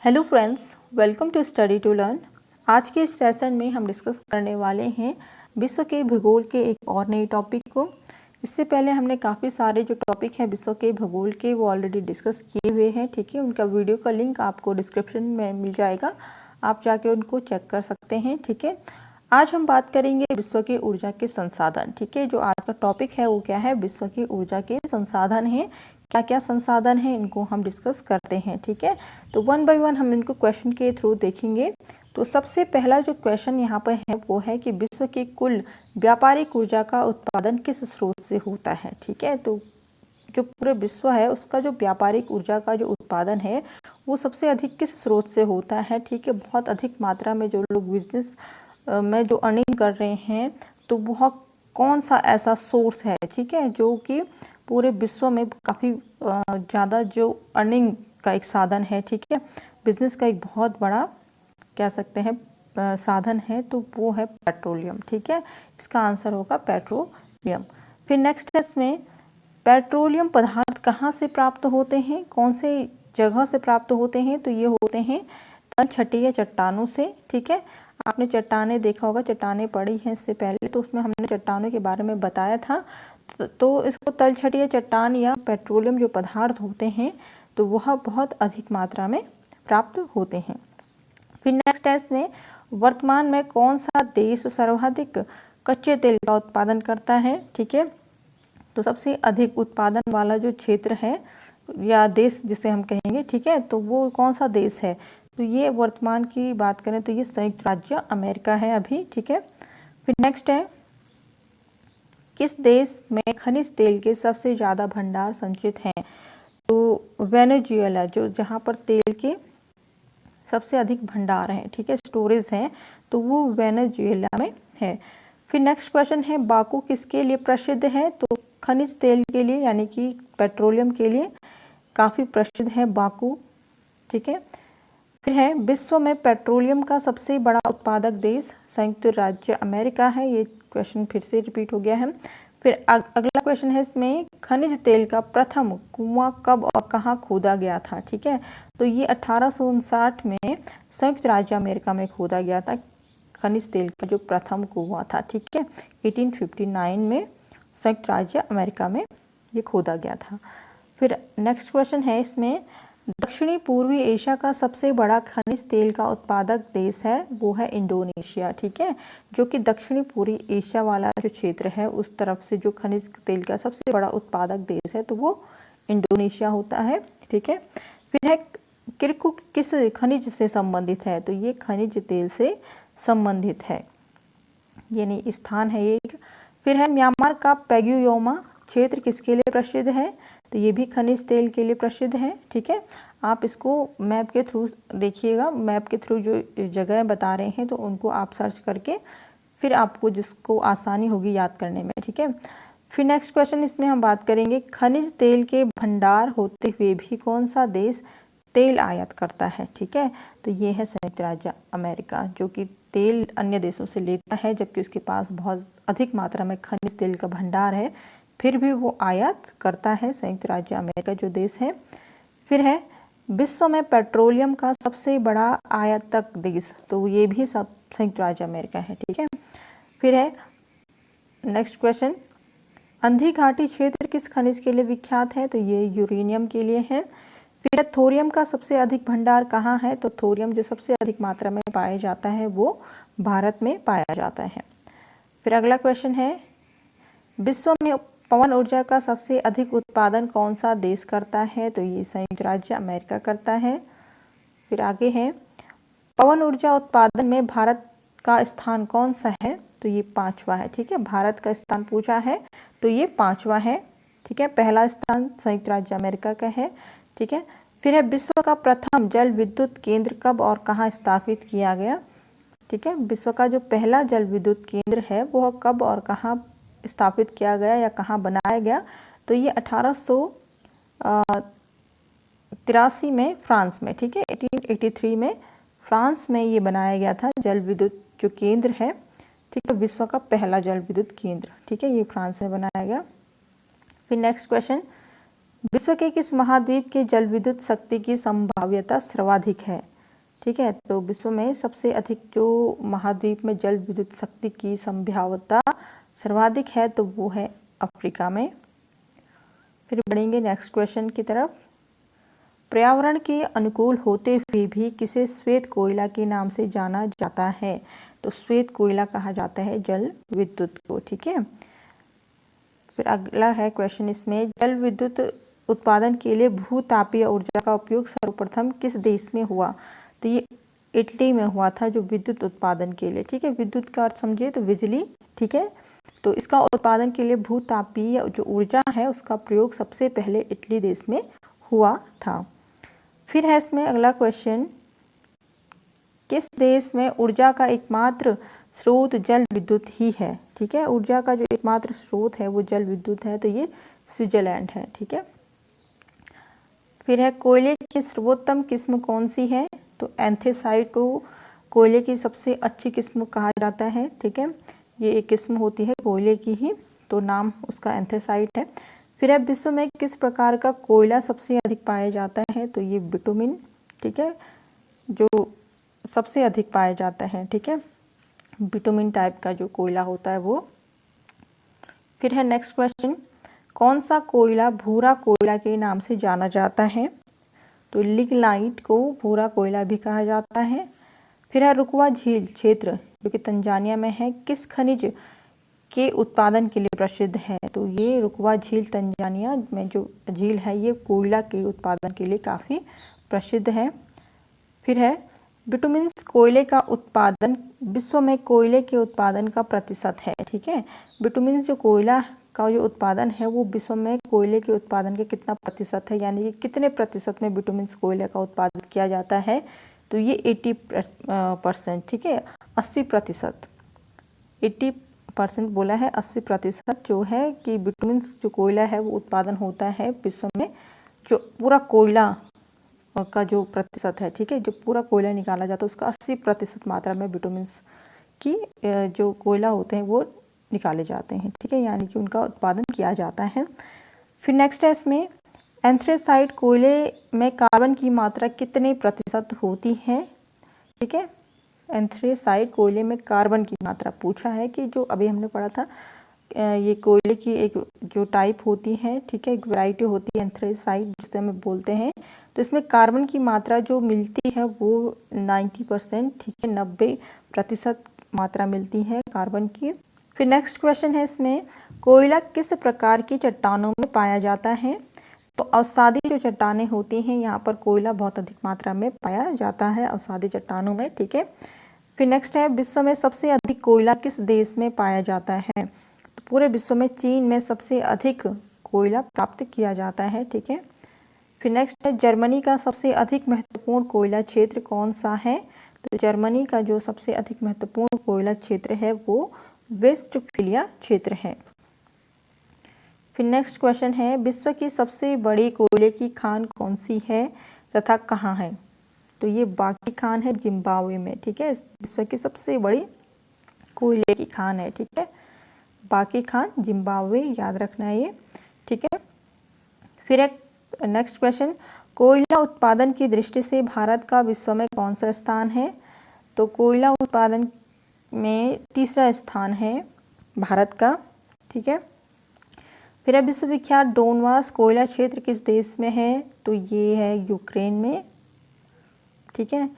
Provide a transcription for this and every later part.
Hello friends, welcome to study to learn. आज के इस सेशन में हम डिस्कस करने वाले हैं विश्व के भूगोल के एक और नए टॉपिक को। इससे पहले हमने काफ़ी सारे जो टॉपिक हैं विश्व के भूगोल के वो ऑलरेडी डिस्कस किए हुए हैं, ठीक है। उनका वीडियो का लिंक आपको डिस्क्रिप्शन में मिल जाएगा, आप जाके उनको चेक कर सकते हैं, ठीक है। आज हम बात करेंगे विश्व के ऊर्जा के संसाधन, ठीक है। जो आज का टॉपिक है वो क्या है, विश्व के ऊर्जा के संसाधन हैं। क्या क्या संसाधन हैं इनको हम डिस्कस करते हैं, ठीक है। तो वन बाय वन हम इनको क्वेश्चन के थ्रू देखेंगे। तो सबसे पहला जो क्वेश्चन यहाँ पर है वो है कि विश्व की कुल व्यापारिक ऊर्जा का उत्पादन किस स्रोत से होता है, ठीक है। तो जो पूरे विश्व है उसका जो व्यापारिक ऊर्जा का जो उत्पादन है वो सबसे अधिक किस स्रोत से होता है, ठीक है। बहुत अधिक मात्रा में जो लोग बिजनेस में जो अर्निंग कर रहे हैं तो वह कौन सा ऐसा सोर्स है, ठीक है, जो कि पूरे विश्व में काफ़ी ज़्यादा जो अर्निंग का एक साधन है, ठीक है। बिजनेस का एक बहुत बड़ा कह सकते हैं साधन है, तो वो है पेट्रोलियम, ठीक है। इसका आंसर होगा पेट्रोलियम। फिर नेक्स्ट है इसमें पेट्रोलियम पदार्थ कहाँ से प्राप्त होते हैं, कौन से जगह से प्राप्त होते हैं, तो ये होते हैं तलछटीय चट्टानों से, ठीक है। आपने चट्टानें देखा होगा, चट्टानें पड़ी हैं इससे पहले, तो उसमें हमने चट्टानों के बारे में बताया था। तो इसको तलछटीय चट्टान या पेट्रोलियम जो पदार्थ होते हैं तो वह बहुत अधिक मात्रा में प्राप्त होते हैं। फिर नेक्स्ट है इसमें वर्तमान में कौन सा देश सर्वाधिक कच्चे तेल का उत्पादन करता है, ठीक है। तो सबसे अधिक उत्पादन वाला जो क्षेत्र है या देश जिसे हम कहेंगे, ठीक है, तो वो कौन सा देश है, तो ये वर्तमान की बात करें तो ये संयुक्त राज्य अमेरिका है अभी, ठीक है। फिर नेक्स्ट है किस देश में खनिज तेल के सबसे ज़्यादा भंडार संचित हैं, तो वेनेजुएला, जो जहाँ पर तेल के सबसे अधिक भंडार हैं, ठीक है, स्टोरेज हैं, तो वो वेनेजुएला में है। फिर नेक्स्ट क्वेश्चन है बाकू किसके लिए प्रसिद्ध है, तो खनिज तेल के लिए यानी कि पेट्रोलियम के लिए काफ़ी प्रसिद्ध है बाकू, ठीक है। फिर है विश्व में पेट्रोलियम का सबसे बड़ा उत्पादक देश संयुक्त राज्य अमेरिका है। ये क्वेश्चन फिर से रिपीट हो गया है। फिर अगला क्वेश्चन है इसमें खनिज तेल का प्रथम कुआं कब और कहाँ खोदा गया था, ठीक है। तो ये 1859 में संयुक्त राज्य अमेरिका में खोदा गया था खनिज तेल का जो प्रथम कुआं था, ठीक है। 1859 में संयुक्त राज्य अमेरिका में ये खोदा गया था। फिर नेक्स्ट क्वेश्चन है इसमें दक्षिणी पूर्वी एशिया का सबसे बड़ा खनिज तेल का उत्पादक देश है, वो है इंडोनेशिया, ठीक है। जो कि दक्षिणी पूर्वी एशिया वाला जो क्षेत्र है उस तरफ से जो खनिज तेल का सबसे बड़ा उत्पादक देश है तो वो इंडोनेशिया होता है, ठीक है। फिर है किरकुक किस खनिज से संबंधित है, तो ये खनिज तेल से संबंधित है, यानी स्थान है एक। फिर है म्यांमार का पैग्युयोमा क्षेत्र किसके लिए प्रसिद्ध है, तो ये भी खनिज तेल के लिए प्रसिद्ध है, ठीक है। आप इसको मैप के थ्रू देखिएगा, मैप के थ्रू जो जगह बता रहे हैं तो उनको आप सर्च करके फिर आपको जिसको आसानी होगी याद करने में, ठीक है। फिर नेक्स्ट क्वेश्चन इसमें हम बात करेंगे खनिज तेल के भंडार होते हुए भी कौन सा देश तेल आयात करता है, ठीक है। तो ये है संयुक्त राज्य अमेरिका, जो कि तेल अन्य देशों से लेता है जबकि उसके पास बहुत अधिक मात्रा में खनिज तेल का भंडार है, फिर भी वो आयात करता है, संयुक्त राज्य अमेरिका जो देश है। फिर है विश्व में पेट्रोलियम का सबसे बड़ा आयातक देश, तो ये भी सब संयुक्त राज्य अमेरिका है, ठीक है। फिर है नेक्स्ट क्वेश्चन अंधी घाटी क्षेत्र किस खनिज के लिए विख्यात है, तो ये यूरेनियम के लिए है। फिर थोरियम का सबसे अधिक भंडार कहाँ है, तो थोरियम जो सबसे अधिक मात्रा में पाया जाता है वो भारत में पाया जाता है। फिर अगला क्वेश्चन है विश्व में पवन ऊर्जा का सबसे अधिक उत्पादन कौन सा देश करता है, तो ये संयुक्त राज्य अमेरिका करता है। फिर आगे है पवन ऊर्जा उत्पादन में भारत का स्थान कौन सा है, तो ये 5वां है, ठीक है। भारत का स्थान पूछा है तो ये 5वां है, ठीक है। पहला स्थान संयुक्त राज्य अमेरिका का है, ठीक है। फिर है विश्व का प्रथम जल विद्युत केंद्र कब और कहाँ स्थापित किया गया, ठीक है। विश्व का जो पहला जल विद्युत केंद्र है वह कब और कहाँ स्थापित किया गया या कहाँ बनाया गया, तो ये 1883 में फ्रांस में, ठीक है। 1883 में फ्रांस में ये बनाया गया था जल विद्युत जो केंद्र है, ठीक है, विश्व का पहला जल विद्युत केंद्र, ठीक है, ये फ्रांस में बनाया गया। फिर नेक्स्ट क्वेश्चन विश्व के किस महाद्वीप के जल विद्युत शक्ति की संभाव्यता सर्वाधिक है? ठीक है, तो विश्व में सबसे अधिक जो महाद्वीप में जल विद्युत शक्ति की संभाव्यता सर्वाधिक है तो वो है अफ्रीका में। फिर बढ़ेंगे नेक्स्ट क्वेश्चन की तरफ। पर्यावरण के अनुकूल होते हुए भी किसे श्वेत कोयला के नाम से जाना जाता है? तो श्वेत कोयला कहा जाता है जल विद्युत को। ठीक है, फिर अगला है क्वेश्चन इसमें, जल विद्युत उत्पादन के लिए भूतापीय ऊर्जा का उपयोग सर्वप्रथम किस देश में हुआ? तो ये इटली में हुआ था, जो विद्युत उत्पादन के लिए। ठीक है, विद्युत का अर्थ समझिए तो बिजली। ठीक है, तो इसका उत्पादन के लिए भूतापीय जो ऊर्जा है उसका प्रयोग सबसे पहले इटली देश में हुआ था। फिर है इसमें अगला क्वेश्चन, किस देश में ऊर्जा का एकमात्र स्रोत जल विद्युत ही है? ठीक है, ऊर्जा का जो एकमात्र स्रोत है वो जल विद्युत है, तो ये स्विट्जरलैंड है। ठीक है, फिर है कोयले की सर्वोत्तम किस्म कौन सी है? तो एंथ्रेसाइट को कोयले की सबसे अच्छी किस्म कहा जाता है। ठीक है, ये एक किस्म होती है कोयले की ही, तो नाम उसका एंथ्रेसाइट है। फिर है विश्व में किस प्रकार का कोयला सबसे अधिक पाया जाता है? तो ये बिटुमिन। ठीक है, जो सबसे अधिक पाया जाता है। ठीक है, बिटुमिन टाइप का जो कोयला होता है वो। फिर है नेक्स्ट क्वेश्चन, कौन सा कोयला भूरा कोयला के नाम से जाना जाता है? तो लिग्नाइट को भूरा कोयला भी कहा जाता है। फिर है रुकवा झील क्षेत्र जो कि तंजानिया में है, किस खनिज के उत्पादन के लिए प्रसिद्ध है? तो ये रुकवा झील तंजानिया में जो झील है ये कोयला के उत्पादन के लिए काफ़ी प्रसिद्ध है। फिर है बिटुमिन्स कोयले का उत्पादन विश्व में कोयले के उत्पादन का प्रतिशत है। ठीक है, बिटुमिन्स जो कोयला का जो उत्पादन है वो विश्व में कोयले के उत्पादन के कितना प्रतिशत है, यानी कि कितने प्रतिशत में बिटुमिन्स कोयले का उत्पादन किया जाता है? तो ये 80%। ठीक है, 80%, 80% बोला है, 80% जो है कि बिटुमिन्स जो कोयला है वो उत्पादन होता है विश्व में, जो पूरा कोयला का जो प्रतिशत है। ठीक है, जो पूरा कोयला निकाला जाता है उसका 80% मात्रा में बिटुमिन्स की जो कोयला होते हैं वो निकाले जाते हैं। ठीक है, यानी कि उनका उत्पादन किया जाता है। फिर नेक्स्ट है इसमें, एंथ्रेसाइट कोयले में कार्बन की मात्रा कितने प्रतिशत होती है? ठीक है, एंथ्रेसाइट कोयले में कार्बन की मात्रा पूछा है कि जो अभी हमने पढ़ा था, ये कोयले की एक जो टाइप होती है। ठीक है, एक वैरायटी होती है एंथ्रेसाइट जिसे हम बोलते हैं, तो इसमें कार्बन की मात्रा जो मिलती है वो 90%। ठीक है, 90% मात्रा मिलती है कार्बन की। फिर नेक्स्ट क्वेश्चन है इसमें, कोयला किस प्रकार की चट्टानों में पाया जाता है? तो अवसादी जो चट्टानें होती हैं यहाँ पर कोयला बहुत अधिक मात्रा में पाया जाता है अवसादी चट्टानों में। ठीक है, फिर नेक्स्ट है, विश्व में सबसे अधिक कोयला किस देश में पाया जाता है? तो पूरे विश्व में चीन में सबसे अधिक कोयला प्राप्त किया जाता है। ठीक है, फिर नेक्स्ट है, जर्मनी का सबसे अधिक महत्वपूर्ण कोयला क्षेत्र कौन सा है? तो जर्मनी का जो सबसे अधिक महत्वपूर्ण कोयला क्षेत्र है वो वेस्टफीलिया क्षेत्र है। फिर नेक्स्ट क्वेश्चन है, विश्व की सबसे बड़ी कोयले की खान कौन सी है तथा कहाँ है? तो ये बाकी खान है जिम्बाब्वे में। ठीक है, विश्व की सबसे बड़ी कोयले की खान है। ठीक है, बाकी खान जिम्बाब्वे, याद रखना है ये। ठीक है, फिर एक नेक्स्ट क्वेश्चन, कोयला उत्पादन की दृष्टि से भारत का विश्व में कौन सा स्थान है? तो कोयला उत्पादन में तीसरा स्थान है भारत का। ठीक है, फिर अब विश्वविख्यात डोनबास कोयला क्षेत्र किस देश में है? तो ये है यूक्रेन में। ठीक है,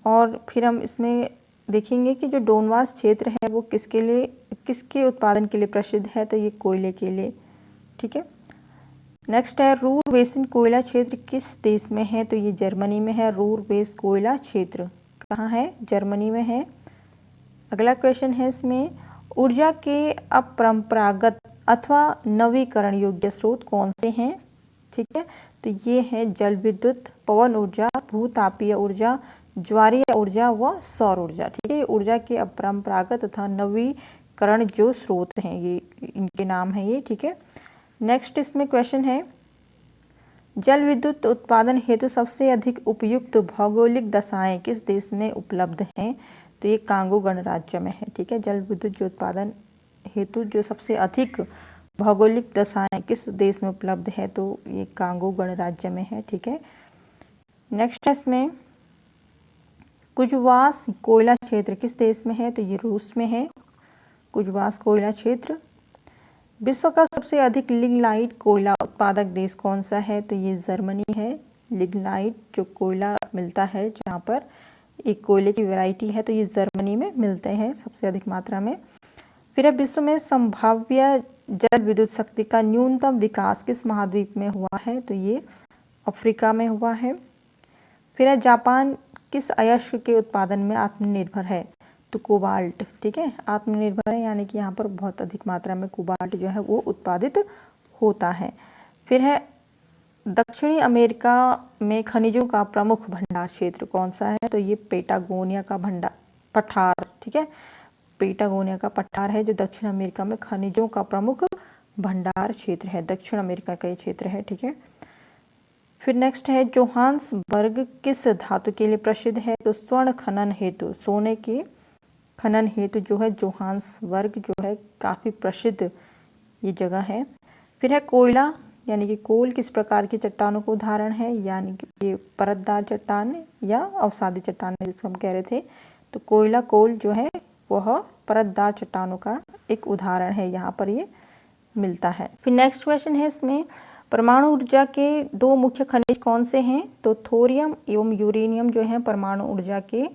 और फिर हम इसमें देखेंगे कि जो डोनबास क्षेत्र है वो किसके उत्पादन के लिए प्रसिद्ध है? तो ये कोयले के लिए। ठीक है, नेक्स्ट है, रूर बेसिन कोयला क्षेत्र किस देश में है? तो ये जर्मनी में है। रूर बेस कोयला क्षेत्र कहाँ है? जर्मनी में है। अगला क्वेश्चन है इसमें, ऊर्जा के अपरंपरागत अथवा नवीकरण योग्य स्रोत कौन से हैं? ठीक है, तो ये है जल विद्युत, पवन ऊर्जा, भूतापीय ऊर्जा, ज्वारीय ऊर्जा व सौर ऊर्जा। ठीक है, ऊर्जा के अपरंपरागत तथा नवीकरण जो स्रोत हैं ये इनके नाम है ये। ठीक है, नेक्स्ट इसमें क्वेश्चन है, जल विद्युत उत्पादन हेतु सबसे अधिक उपयुक्त भौगोलिक दशाएं किस देश में उपलब्ध हैं? तो ये कांगो गणराज्य में है। ठीक है, जल विद्युत जो उत्पादन हेतु जो सबसे अधिक भौगोलिक दशाएं किस देश में उपलब्ध है, तो ये कांगो गणराज्य में है। ठीक है, नेक्स्ट है इसमें कुजवास कोयला क्षेत्र किस देश में है, तो ये रूस में है कुजवास कोयला क्षेत्र। विश्व का सबसे अधिक लिग्नाइट कोयला उत्पादक देश कौन सा है, तो ये जर्मनी है। लिग्नाइट जो कोयला मिलता है, जहाँ पर एक कोयले की वैरायटी है, तो ये जर्मनी में मिलते हैं सबसे अधिक मात्रा में। फिर विश्व में संभाव्य जल विद्युत शक्ति का न्यूनतम विकास किस महाद्वीप में हुआ है, तो ये अफ्रीका में हुआ है। फिर जापान किस अयस्क के उत्पादन में आत्मनिर्भर है, तो कोबाल्ट। ठीक है, आत्मनिर्भर है यानी कि यहाँ पर बहुत अधिक मात्रा में कोबाल्ट जो है वो उत्पादित होता है। फिर है दक्षिणी अमेरिका में खनिजों का प्रमुख भंडार क्षेत्र कौन सा है, तो ये पेटागोनिया का पठार। ठीक है, पेटागोनिया का पठार है जो दक्षिण अमेरिका में खनिजों का प्रमुख भंडार क्षेत्र है, दक्षिण अमेरिका का ये क्षेत्र है। ठीक है, फिर नेक्स्ट है जोहान्सबर्ग किस धातु के लिए प्रसिद्ध है, तो स्वर्ण खनन हेतु, सोने के खनन हेतु जो है जोहान्सबर्ग जो है काफ़ी प्रसिद्ध ये जगह है। फिर है कोयला यानी कि कोल किस प्रकार की चट्टानों को उदाहरण है, यानी कि ये परतदार चट्टान या अवसादी चट्टान जिसको हम कह रहे थे, तो कोयला कोल जो है वह परतदार चट्टानों का एक उदाहरण है, यहाँ पर ये मिलता है। फिर नेक्स्ट क्वेश्चन है इसमें परमाणु ऊर्जा के दो मुख्य खनिज कौन से हैं, तो थोरियम एवं यूरेनियम जो है परमाणु ऊर्जा के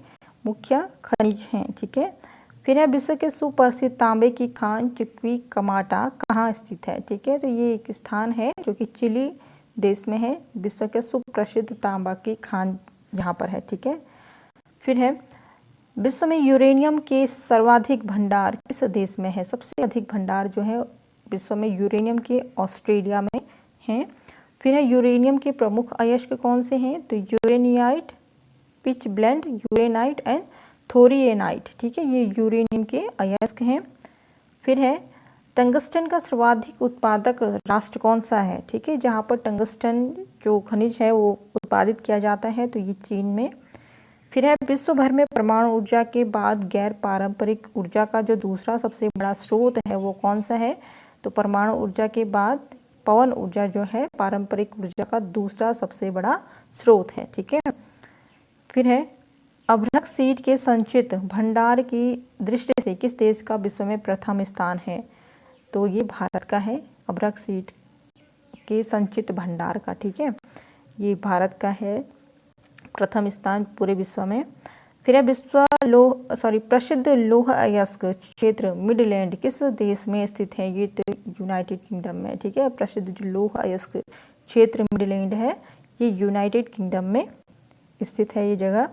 मुख्य खनिज हैं। ठीक है, फिर है विश्व के सुप्रसिद्ध तांबे की खान चुक्विकमाटा कहाँ स्थित है। ठीक है, तो ये एक स्थान है जो कि चिली देश में है। विश्व के सुप्रसिद्ध तांबा की खान यहाँ पर है। ठीक है, फिर है विश्व में यूरेनियम के सर्वाधिक भंडार किस देश में है, सबसे अधिक भंडार जो है विश्व में यूरेनियम के ऑस्ट्रेलिया में हैं। फिर है यूरेनियम के प्रमुख अयस्क कौन से हैं, तो यूरेनियाइट, पिच ब्लेंड, यूरेनाइट एंड थोरिएनाइट। ठीक है, ये यूरेनियम के अयस्क हैं। फिर है टंगस्टन का सर्वाधिक उत्पादक राष्ट्र कौन सा है। ठीक है, जहाँ पर टंगस्टन जो खनिज है वो उत्पादित किया जाता है, तो ये चीन में। फिर है विश्व भर में परमाणु ऊर्जा के बाद गैर पारंपरिक ऊर्जा का जो दूसरा सबसे बड़ा स्रोत है वो कौन सा है, तो परमाणु ऊर्जा के बाद पवन ऊर्जा जो है पारंपरिक ऊर्जा का दूसरा सबसे बड़ा स्रोत है। ठीक है, फिर है अभ्रक सीड के संचित भंडार की दृष्टि से किस देश का विश्व में प्रथम स्थान है, तो ये भारत का है, अभ्रक सीड के संचित भंडार का। ठीक है, ये भारत का है प्रथम स्थान पूरे विश्व में। फिर है प्रसिद्ध लौह अयस्क क्षेत्र मिडलैंड किस देश में स्थित है, ये तो यूनाइटेड किंगडम में। ठीक है, प्रसिद्ध जो लौह अयस्क क्षेत्र मिडलैंड है ये यूनाइटेड किंगडम में स्थित है ये जगह।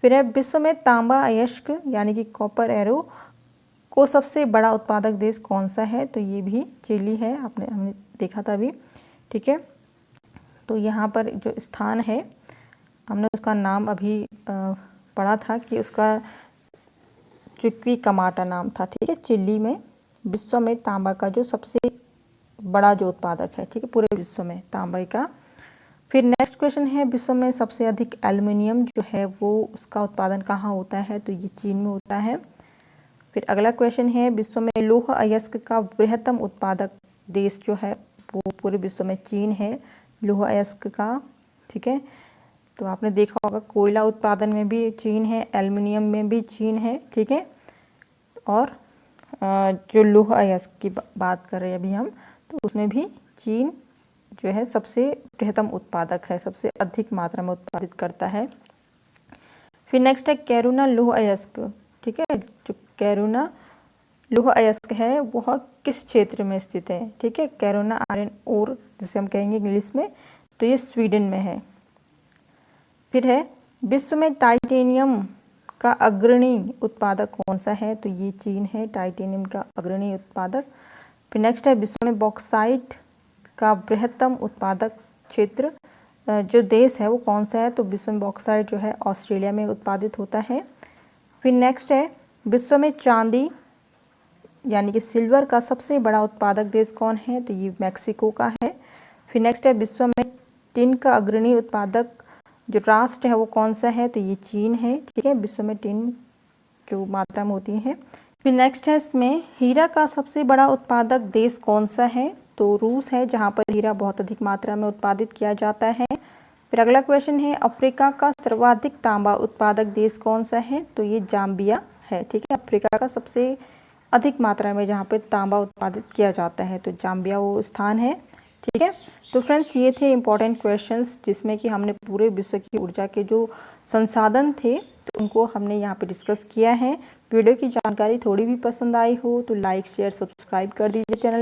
फिर है विश्व में तांबा अयस्क यानी कि कॉपर एरो को सबसे बड़ा उत्पादक देश कौन सा है, तो ये भी चिली है, हमने देखा था अभी। ठीक है, तो यहाँ पर जो स्थान है हमने उसका नाम अभी पढ़ा था कि उसका चुक्विकमाटा नाम था। ठीक है, चिली में विश्व में तांबा का जो सबसे बड़ा जो उत्पादक है, ठीक है, पूरे विश्व में तांबे का। फिर नेक्स्ट क्वेश्चन है विश्व में सबसे अधिक एल्युमिनियम जो है वो उसका उत्पादन कहाँ होता है, तो ये चीन में होता है। फिर अगला क्वेश्चन है विश्व में लौह अयस्क का बृहत्तम उत्पादक देश जो है वो पूरे विश्व में चीन है लौह अयस्क का। ठीक है, तो आपने देखा होगा कोयला उत्पादन में भी चीन है, एल्युमिनियम में भी चीन है। ठीक है, और जो लौह अयस्क की बात कर रहे हैं अभी हम, तो उसमें भी चीन जो है सबसे बृहत्तम उत्पादक है, सबसे अधिक मात्रा में उत्पादित करता है। फिर नेक्स्ट है कैरूना लौह अयस्क। ठीक है, जो कैरूना लौह अयस्क है वह किस क्षेत्र में स्थित है। ठीक है, कैरूना आयरन ओर जिसे हम कहेंगे इंग्लिश में, तो ये स्वीडन में है। फिर है विश्व में टाइटेनियम का अग्रणी उत्पादक कौन सा है, तो ये चीन है टाइटेनियम का अग्रणी उत्पादक। फिर नेक्स्ट है विश्व में बॉक्साइट का बृहत्तम उत्पादक क्षेत्र जो देश है वो कौन सा है, तो विश्व में बॉक्साइट जो है ऑस्ट्रेलिया में उत्पादित होता है। फिर नेक्स्ट है विश्व में चांदी यानी कि सिल्वर का सबसे बड़ा उत्पादक देश कौन है, तो ये मैक्सिको का है। फिर नेक्स्ट है विश्व में टिन का अग्रणी उत्पादक जो राष्ट्र है वो कौन सा है, तो ये चीन है। ठीक है, विश्व में टिन जो मात्रा में होती है फिर नेक्स्ट है इसमें हीरा का सबसे बड़ा उत्पादक देश कौन सा है, तो रूस है, जहाँ पर हीरा बहुत अधिक मात्रा में उत्पादित किया जाता है। फिर अगला क्वेश्चन है अफ्रीका का सर्वाधिक तांबा उत्पादक देश कौन सा है, तो ये जाम्बिया है। ठीक है, अफ्रीका का सबसे अधिक मात्रा में जहाँ पे तांबा उत्पादित किया जाता है तो जाम्बिया वो स्थान है। ठीक है, तो फ्रेंड्स ये थे इम्पॉर्टेंट क्वेश्चंस जिसमें कि हमने पूरे विश्व की ऊर्जा के जो संसाधन थे तो उनको हमने यहाँ पे डिस्कस किया है। वीडियो की जानकारी थोड़ी भी पसंद आई हो तो लाइक शेयर सब्सक्राइब कर दीजिए चैनल